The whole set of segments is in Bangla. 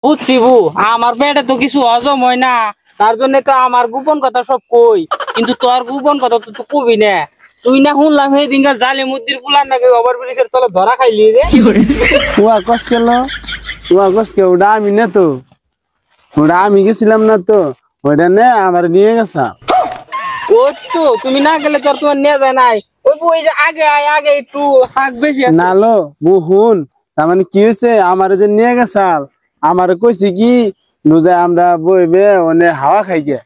বুঝছি বু, আমার পেটে তো কিছু হজম হয় না, তার জন্য তো আমার গোপন কথা সব কই। কিন্তু তোর গোপন কথা তো তুই কবি না। তুই না শুনলাম সেই দিনকার জালি মুদ্দির পুলার নাকি ওভার ব্রিজের তলে ধরা খাইলি রে। ওয়া কস গেল, ওয়া কস কে ওটা আমি না তো, ওটা আমি গেছিলাম না তো, ওটা নে আমার নিয়ে গেছা। ও তো তুমি না গেলে তো আর তোমার নিয়ে যায় নাই। ওই বউ এই যে আগে আয় আগে একটু হাক বেশি আছে। নালো বহুন, তার মানে কি হয়েছে আমার যে নিয়ে গেছাল, আমার কইছি কি নুজায় আমরা বইবে ওনে হাওয়া খাই গে,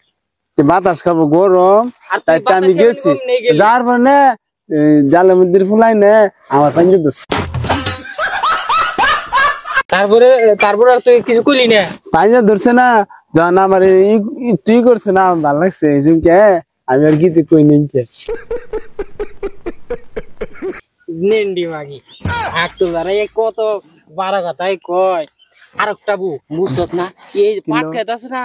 বাতাস খাবো গরম, আর তুই তাই তো আমি বাতাস খাবি গেছি। কম নিয়ে গেলি। যার পর নে জালে মন্দির ফুলাই নে আমার পাঞ্জি ধরছে। তারপরে তারপরে আর তুই কিছু কইলি না। পাঞ্জা ধরছে না, যখন আমার তুই করছে না আমার ভালো লাগছে এই জন্য কে আমি আর কিছু কই নেই কে। নেন্ডি মাগি হাক তো দাঁড়াই কত বারো কথাই কয়। আর একটা বউ বুঝছত না, এই পাট খেতে আছে না,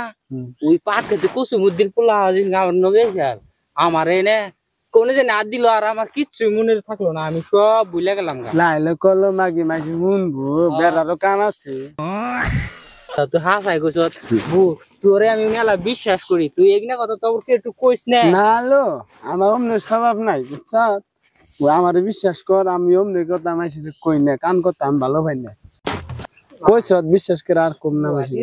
ওই পাট খেতে কচু মুদ্দির পোলা আমার নগে আমার এনে কোন যে না দিল, আর আমার কিচ্ছু মনে থাকলো না, আমি সব ভুলে গেলাম গা। লাইলে কল মাগি মাঝি শুনবো বেড়ারও কান আছে। তুই হাসাই কইস বউ, তোরে আমি মেলা বিশ্বাস করি, তুই এগুলা কথা তো একটু কইস না। না লো, আমার অমনি স্বভাব নাই বুঝছ, আমার বিশ্বাস কর আমি অমনি কথা মাইসি কই না, কান কথা আমি ভালো পাই না, কইস বিশ্বাস করে আর কম না বেশি।